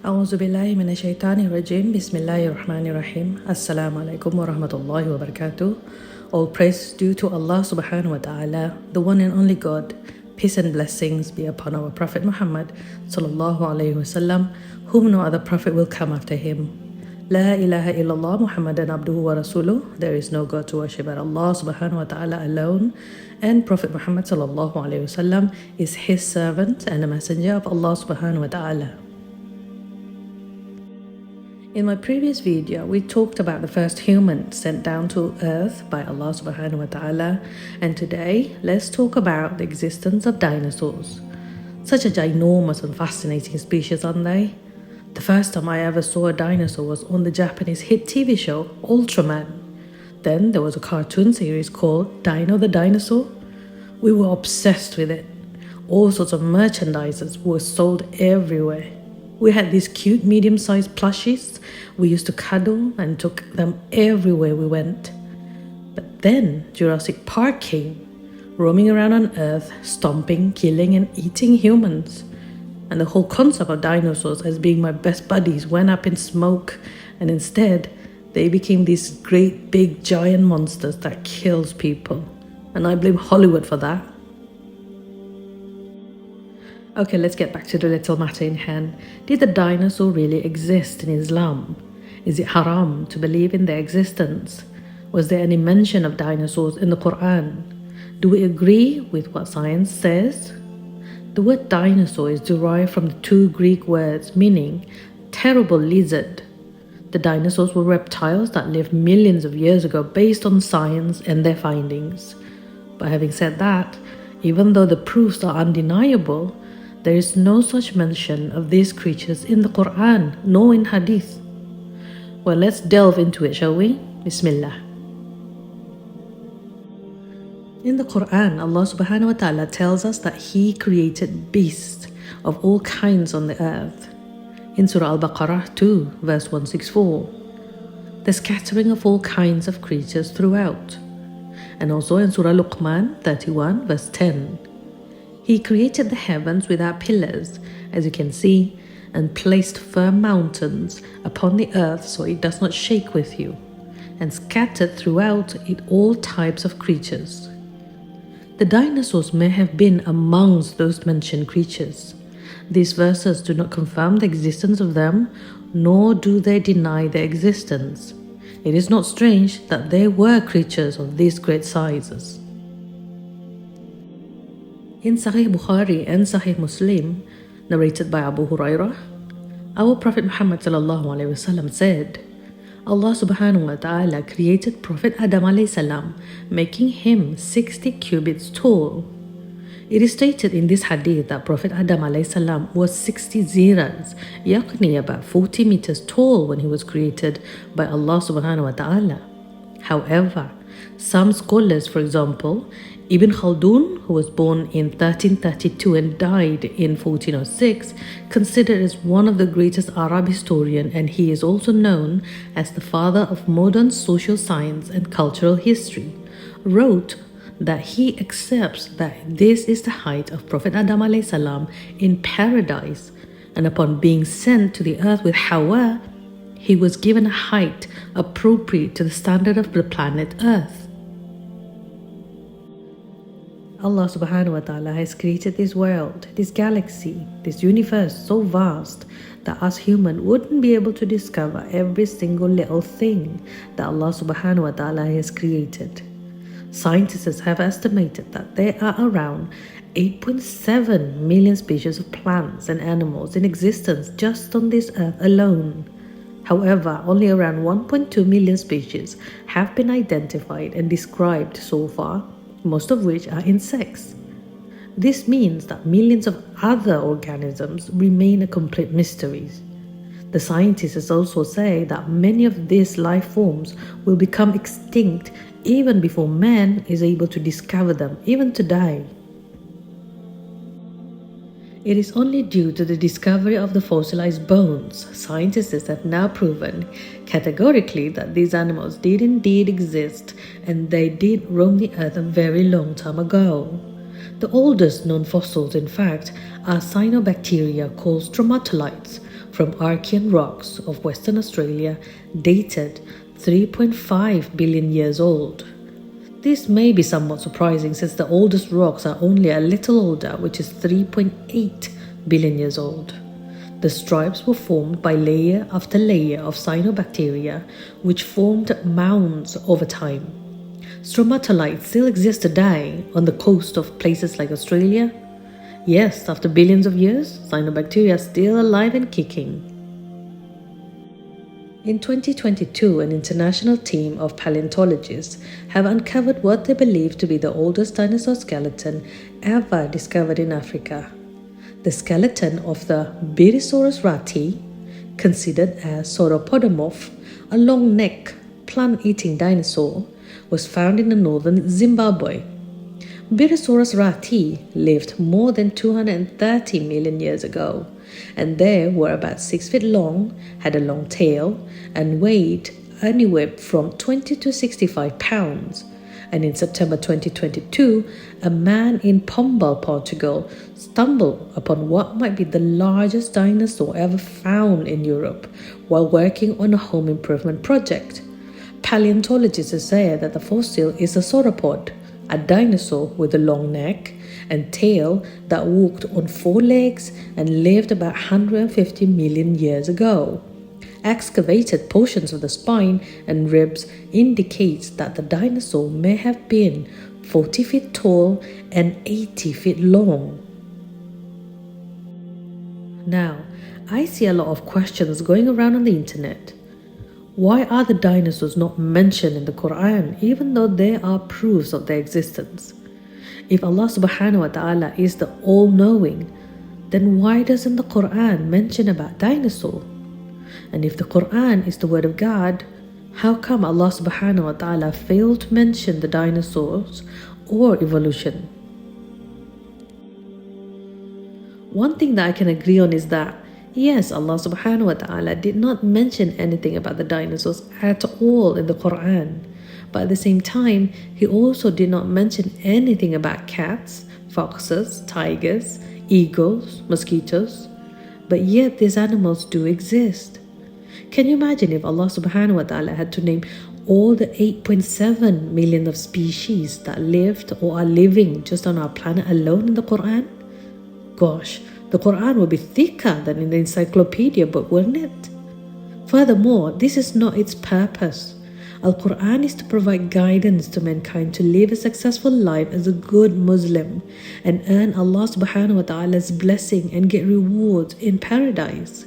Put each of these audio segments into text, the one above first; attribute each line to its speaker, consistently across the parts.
Speaker 1: أعوذ بالله من الشيطان الرجيم بسم الله الرحمن الرحيم السلام عليكم ورحمة الله وبركاته. All praise due to Allah Subhanahu wa ta'ala, the one and only God. Peace and blessings be upon our Prophet Muhammad sallallahu alayhi wasallam, whom no other prophet will come after him. La ilaha illallah Muhammadan abduhu wa rasuluh. There is no God to worship but Allah Subhanahu wa ta'ala alone, and Prophet Muhammad sallallahu alayhi wasallam is his servant and a messenger of Allah Subhanahu wa ta'ala. In my previous video, we talked about the first human sent down to earth by Allah Subhanahu wa ta'ala, and today let's talk about the existence of dinosaurs. Such a ginormous and fascinating species, aren't they? The first time I ever saw a dinosaur was on the Japanese hit TV show Ultraman. Then there was a cartoon series called Dino the Dinosaur. We were obsessed with it. All sorts of merchandises were sold everywhere. We had these cute medium-sized plushies we used to cuddle and took them everywhere we went. But then Jurassic Park came, roaming around on Earth, stomping, killing and eating humans. And the whole concept of dinosaurs as being my best buddies went up in smoke, and instead they became these great big giant monsters that kills people. And I blame Hollywood for that. Okay, let's get back to the little matter in hand. Did the dinosaur really exist in Islam? Is it haram to believe in their existence? Was there any mention of dinosaurs in the Qur'an? Do we agree with what science says? The word dinosaur is derived from the two Greek words meaning terrible lizard. The dinosaurs were reptiles that lived millions of years ago based on science and their findings. But having said that, even though the proofs are undeniable, there is no such mention of these creatures in the Qur'an, nor in Hadith. Well, let's delve into it, shall we? Bismillah. In the Qur'an, Allah Subhanahu wa ta'ala tells us that He created beasts of all kinds on the earth. In Surah Al-Baqarah 2, verse 164, the scattering of all kinds of creatures throughout. And also in Surah Luqman 31, verse 10, He created the heavens without pillars, as you can see, and placed firm mountains upon the earth so it does not shake with you, and scattered throughout it all types of creatures. The dinosaurs may have been amongst those mentioned creatures. These verses do not confirm the existence of them, nor do they deny their existence. It is not strange that there were creatures of these great sizes. In Sahih Bukhari and Sahih Muslim, narrated by Abu Hurairah, our Prophet Muhammad ﷺ said, Allah Subhanahu wa ta'ala created Prophet Adam alayhi making him 60 cubits tall. It is stated in this hadith that Prophet Adam alayhi was 60 ziras, yaqni about 40 meters tall when he was created by Allah Subhanahu wa ta'ala. However, some scholars, for example, Ibn Khaldun, who was born in 1332 and died in 1406, considered as one of the greatest Arab historians, and he is also known as the father of modern social science and cultural history, wrote that he accepts that this is the height of Prophet Adam alayhi salam in paradise, and upon being sent to the earth with Hawa, he was given a height appropriate to the standard of the planet Earth. Allah Subhanahu wa ta'ala has created this world, this galaxy, this universe so vast that us humans wouldn't be able to discover every single little thing that Allah Subhanahu wa ta'ala has created. Scientists have estimated that there are around 8.7 million species of plants and animals in existence just on this earth alone. However, only around 1.2 million species have been identified and described so far, most of which are insects. This means that millions of other organisms remain a complete mystery. The scientists also say that many of these life forms will become extinct even before man is able to discover them, even today. It is only due to the discovery of the fossilized bones, scientists have now proven categorically that these animals did indeed exist and they did roam the earth a very long time ago. The oldest known fossils, in fact, are cyanobacteria called stromatolites from Archean rocks of Western Australia dated 3.5 billion years old. This may be somewhat surprising since the oldest rocks are only a little older, which is 3.8 billion years old. The stripes were formed by layer after layer of cyanobacteria, which formed mounds over time. Stromatolites still exist today on the coast of places like Australia. Yes, after billions of years, cyanobacteria are still alive and kicking. In 2022, an international team of paleontologists have uncovered what they believe to be the oldest dinosaur skeleton ever discovered in Africa. The skeleton of the Birisaurus rati, considered a sauropodomorph, a long-necked, plant-eating dinosaur, was found in the northern Zimbabwe. Birisaurus rati lived more than 230 million years ago, and they were about 6 feet long, had a long tail, and weighed anywhere from 20 to 65 pounds. And in September 2022, a man in Pombal, Portugal, stumbled upon what might be the largest dinosaur ever found in Europe while working on a home improvement project. Paleontologists say that the fossil is a sauropod, a dinosaur with a long neck and tail that walked on 4 legs and lived about 150 million years ago. Excavated portions of the spine and ribs indicates that the dinosaur may have been 40 feet tall and 80 feet long. Now, I see a lot of questions going around on the internet. Why are the dinosaurs not mentioned in the Qur'an even though there are proofs of their existence? If Allah Subhanahu wa ta'ala is the all-knowing, then why doesn't the Qur'an mention about dinosaur? And if the Qur'an is the word of God, how come Allah Subhanahu wa ta'ala failed to mention the dinosaurs or evolution? One thing that I can agree on is that yes, Allah Subhanahu wa ta'ala did not mention anything about the dinosaurs at all in the Qur'an. But at the same time, He also did not mention anything about cats, foxes, tigers, eagles, mosquitoes. But yet these animals do exist. Can you imagine if Allah Subhanahu wa ta'ala had to name all the 8.7 million of species that lived or are living just on our planet alone in the Qur'an? Gosh, the Qur'an would be thicker than in the encyclopedia book, wouldn't it? Furthermore, this is not its purpose. Al-Qur'an is to provide guidance to mankind to live a successful life as a good Muslim and earn Allah Subhanahu wa ta'ala's blessing and get rewards in paradise.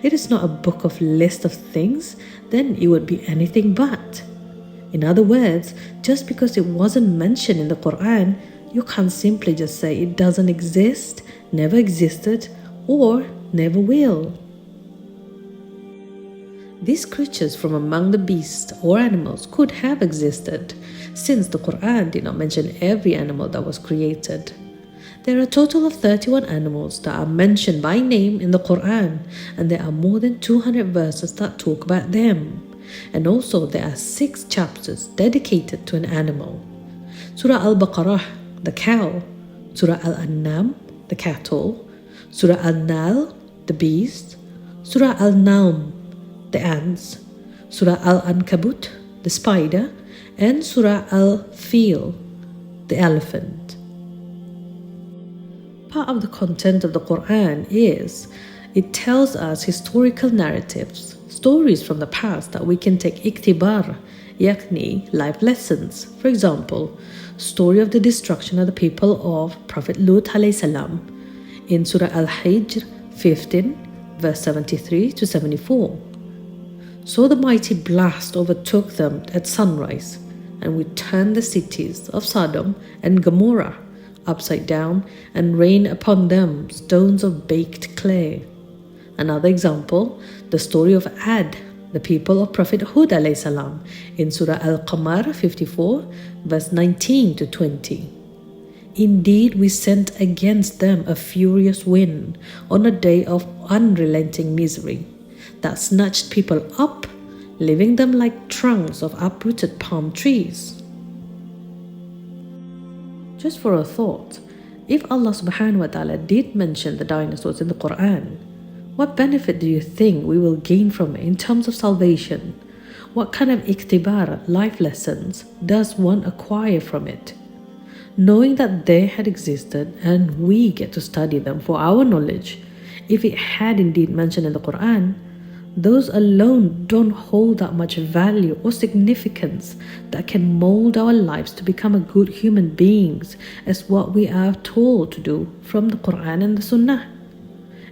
Speaker 1: It is not a book of list of things, then it would be anything but. In other words, just because it wasn't mentioned in the Qur'an, you can't simply just say it doesn't exist, never existed, or never will. These creatures from among the beasts or animals could have existed, since the Qur'an did not mention every animal that was created. There are a total of 31 animals that are mentioned by name in the Qur'an, and there are more than 200 verses that talk about them. And also there are 6 chapters dedicated to an animal. Surah Al-Baqarah, the cow. Surah Al-An'am, the cattle. Surah Al-Nal, the beast. Surah Al-Naum, the ants. Surah Al-Ankabut, the spider. And Surah Al-Fil, the elephant. Part of the content of the Qur'an is it tells us historical narratives, stories from the past that we can take iktibar, yakni, life lessons. For example, story of the destruction of the people of Prophet Lut alayhi salam in Surah Al-Hijr 15 verse 73 to 74. So the mighty blast overtook them at sunrise, and we turned the cities of Sodom and Gomorrah upside down and rain upon them stones of baked clay. Another example, the story of Ad, the people of Prophet Hud alayhi salam, in Surah Al-Qamar 54, verse 19 to 20. Indeed, we sent against them a furious wind on a day of unrelenting misery that snatched people up, leaving them like trunks of uprooted palm trees. Just for a thought, if Allah Subhanahu wa ta'ala did mention the dinosaurs in the Qur'an, What benefit do you think we will gain from it in terms of salvation? What kind of ikhtibar, life lessons, does one acquire from it? Knowing that they had existed and we get to study them for our knowledge, if it had indeed mentioned in the Qur'an, those alone don't hold that much value or significance that can mold our lives to become a good human beings as what we are told to do from the Qur'an and the Sunnah.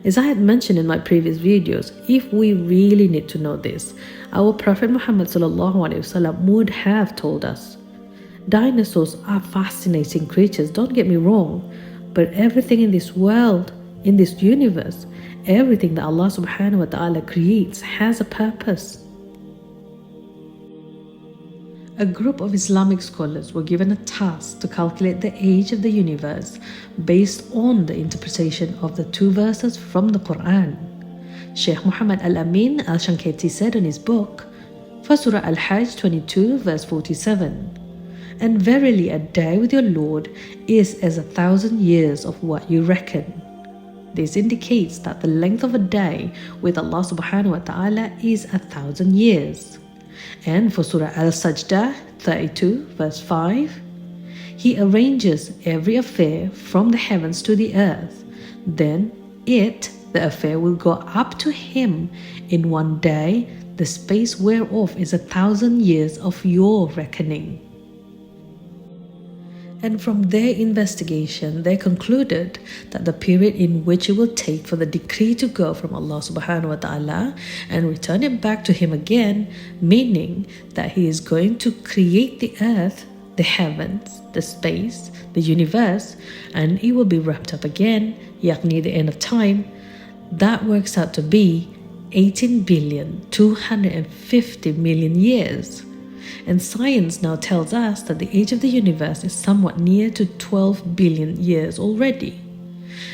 Speaker 1: As I had mentioned in my previous videos, if we really need to know this, our Prophet Muhammad SAW would have told us. Dinosaurs are fascinating creatures, don't get me wrong, but everything in this world, in this universe, everything that Allah SWT creates has a purpose. A group of Islamic scholars were given a task to calculate the age of the universe based on the interpretation of the two verses from the Qur'an. Sheikh Muhammad Al-Amin Al-Shankiti said in his book, for Surah Al-Hajj 22 verse 47, "And verily a day with your Lord is as 1,000 years of what you reckon." This indicates that the length of a day with Allah Subhanahu wa Ta'ala is 1,000 years. And for Surah Al-Sajdah 32 verse 5, He arranges every affair from the heavens to the earth. Then the affair will go up to Him in one day, the space whereof is 1,000 years of your reckoning. And from their investigation, they concluded that the period in which it will take for the decree to go from Allah Subhanahu wa Ta'ala and return it back to Him again, meaning that He is going to create the earth, the heavens, the space, the universe, and it will be wrapped up again, yakni the end of time, that works out to be 18,250,000,000 years. And science now tells us that the age of the universe is somewhat near to 12 billion years already.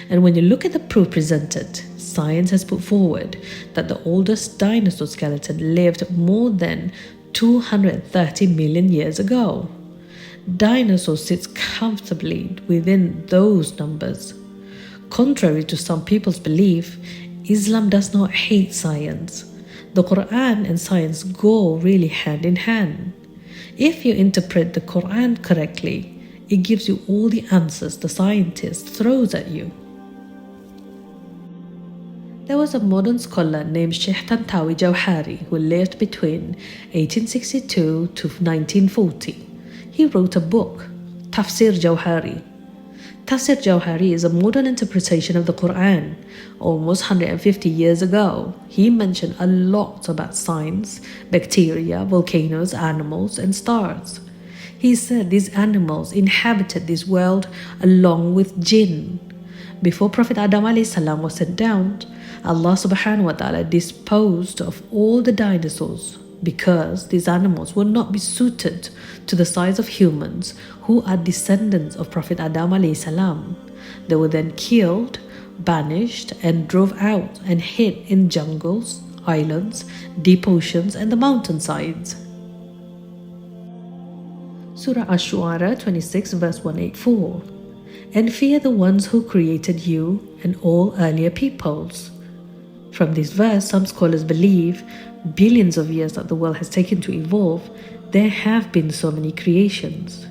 Speaker 1: And when you look at the proof presented, science has put forward that the oldest dinosaur skeleton lived more than 230 million years ago. Dinosaurs sits comfortably within those numbers. Contrary to some people's belief, Islam does not hate science. The Qur'an and science go really hand in hand. If you interpret the Qur'an correctly, it gives you all the answers the scientist throws at you. There was a modern scholar named Sheikh Tantawi Jawhari who lived between 1862 to 1940. He wrote a book, Tafsir Jawhari. Tafsir Jawhari is a modern interpretation of the Qur'an. Almost 150 years ago, he mentioned a lot about science, bacteria, volcanoes, animals, and stars. He said these animals inhabited this world along with jinn. Before Prophet Adam a.s. was sent down, Allah Subhanahu wa Ta'ala disposed of all the dinosaurs because these animals would not be suited to the size of humans who are descendants of Prophet Adam a.s. They were then killed, banished, and drove out and hid in jungles, islands, deep oceans, and the mountainsides. Surah Ash-Shu'ara 26 verse 184. And fear the ones who created you and all earlier peoples. From this verse, some scholars believe billions of years that the world has taken to evolve, there have been so many creations.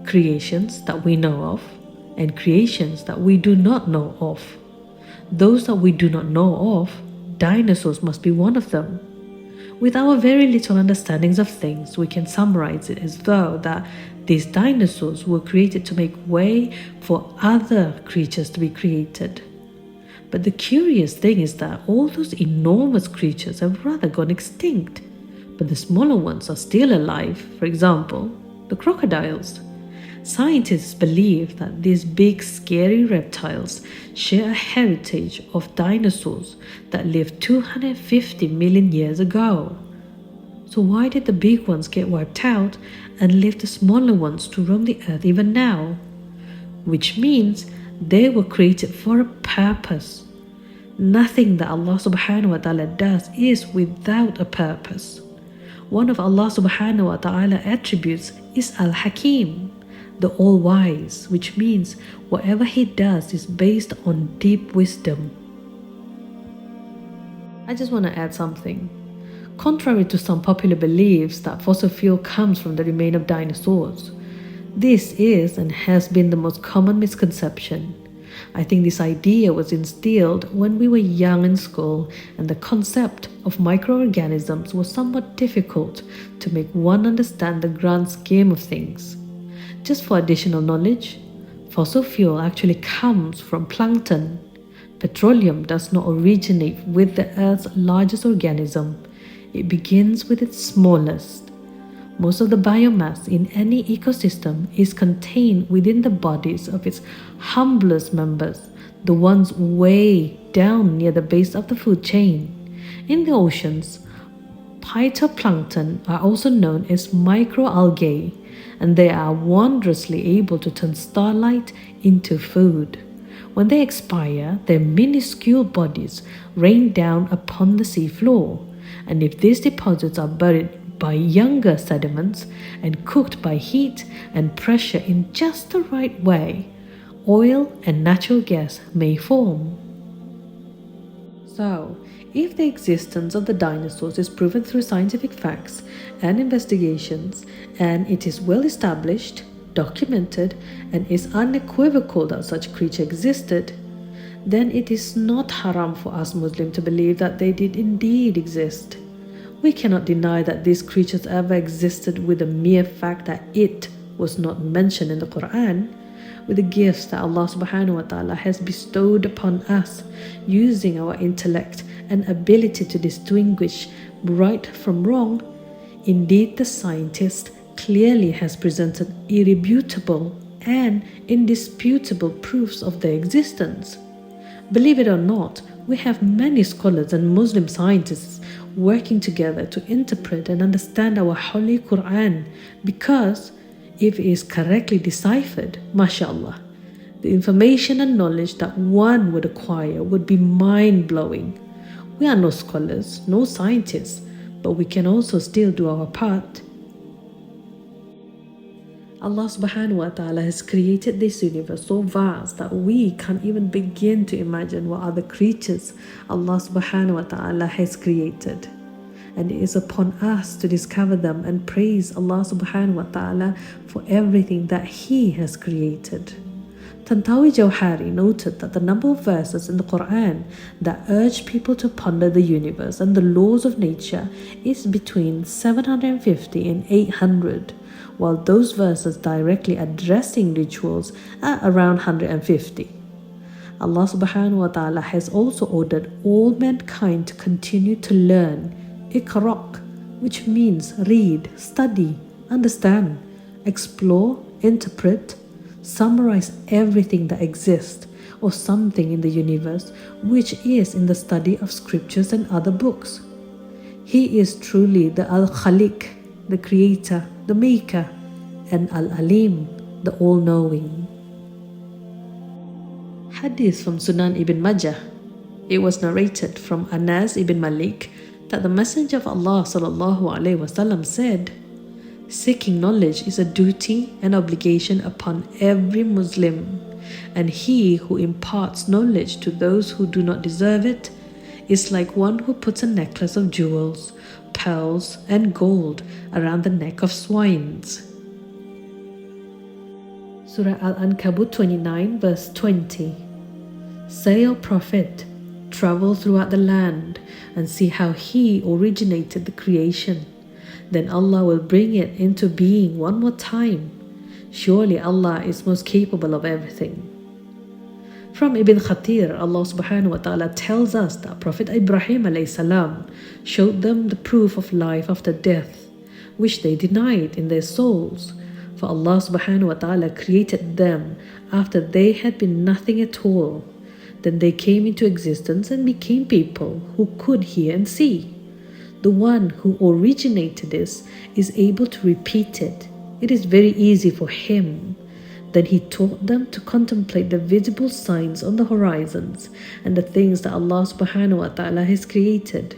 Speaker 1: Creations that we know of, and creations that we do not know of. Those that we do not know of, dinosaurs must be one of them. With our very little understandings of things, we can summarize it as though that these dinosaurs were created to make way for other creatures to be created. But the curious thing is that all those enormous creatures have rather gone extinct, but the smaller ones are still alive. For example, the crocodiles. Scientists believe that these big scary reptiles share a heritage of dinosaurs that lived 250 million years ago. So why did the big ones get wiped out and leave the smaller ones to roam the earth even now? Which means they were created for a purpose. Nothing that Allah Subhanahu wa Ta'ala does is without a purpose. One of Allah Subhanahu wa Ta'ala attributes is Al-Hakim, the All-Wise, which means whatever He does is based on deep wisdom. I just want to add something. Contrary to some popular beliefs that fossil fuel comes from the remains of dinosaurs, this is and has been the most common misconception. I think this idea was instilled when we were young in school, and the concept of microorganisms was somewhat difficult to make one understand the grand scheme of things. Just for additional knowledge, fossil fuel actually comes from plankton. Petroleum does not originate with the Earth's largest organism. It begins with its smallest. Most of the biomass in any ecosystem is contained within the bodies of its humblest members, the ones way down near the base of the food chain. In the oceans, phytoplankton are also known as microalgae, and they are wondrously able to turn starlight into food. When they expire, their minuscule bodies rain down upon the seafloor, and if these deposits are buried by younger sediments and cooked by heat and pressure in just the right way, oil and natural gas may form. So, if the existence of the dinosaurs is proven through scientific facts and investigations, and it is well established, documented, and is unequivocal that such creature existed, then it is not haram for us Muslims to believe that they did indeed exist. We cannot deny that these creatures ever existed with the mere fact that it was not mentioned in the Qur'an, with the gifts that Allah SWT has bestowed upon us, using our intellect and ability to distinguish right from wrong. Indeed, the scientist clearly has presented irrefutable and indisputable proofs of their existence. Believe it or not, we have many scholars and Muslim scientists working together to interpret and understand our Holy Qur'an, because if it is correctly deciphered, mashallah, the information and knowledge that one would acquire would be mind-blowing. We are no scholars, no scientists, but we can also still do our part. Allah SWT has created this universe so vast that we can't even begin to imagine what other creatures Allah SWT has created. And it is upon us to discover them and praise Allah SWT for everything that He has created. Tantawi Jawhari noted that the number of verses in the Qur'an that urge people to ponder the universe and the laws of nature is between 750 and 800, while those verses directly addressing rituals are around 150. Allah Subhanahu wa Ta'ala has also ordered all mankind to continue to learn Iqra', which means read, study, understand, explore, interpret, summarize everything that exists or something in the universe, which is in the study of scriptures and other books. He is truly the Al-Khaliq, the Creator, the Maker, and Al-Alim, the All-Knowing. Hadith from Sunan Ibn Majah. It was narrated from Anas ibn Malik that the Messenger of Allah SAW said, "Seeking knowledge is a duty and obligation upon every Muslim, and he who imparts knowledge to those who do not deserve it is like one who puts a necklace of jewels, pearls, and gold around the neck of swines." Surah Al-Ankabut 29 verse 20. Say, O Prophet, travel throughout the land and see how He originated the creation. Then Allah will bring it into being one more time. Surely Allah is most capable of everything. From Ibn Khatir, Allah Subhanahu wa Ta'ala tells us that Prophet Ibrahim alayhi salam showed them the proof of life after death, which they denied in their souls. For Allah Subhanahu wa Ta'ala created them after they had been nothing at all. Then they came into existence and became people who could hear and see. The one who originated this is able to repeat it. It is very easy for Him. Then He taught them to contemplate the visible signs on the horizons and the things that Allah Subhanahu wa Ta'ala has created.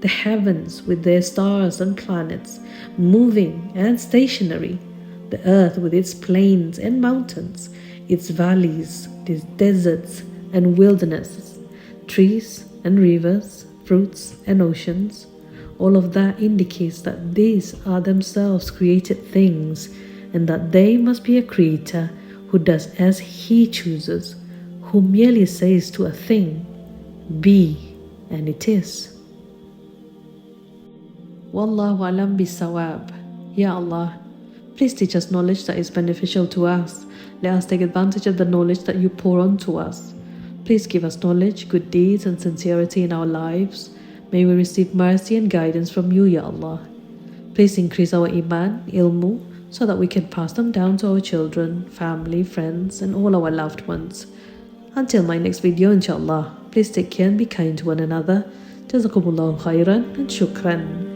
Speaker 1: The heavens with their stars and planets, moving and stationary. The earth with its plains and mountains, its valleys, its deserts and wildernesses, trees and rivers, fruits, and oceans, all of that indicates that these are themselves created things and that they must be a creator who does as he chooses, who merely says to a thing, be, and it is. Wallahu alam bisawab. Ya Allah, please teach us knowledge that is beneficial to us. Let us take advantage of the knowledge that you pour onto us. Please give us knowledge, good deeds, and sincerity in our lives. May we receive mercy and guidance from you, Ya Allah. Please increase our iman, ilmu, so that we can pass them down to our children, family, friends, and all our loved ones. Until my next video, inshallah, please take care and be kind to one another. Jazakumullahu khairan and shukran.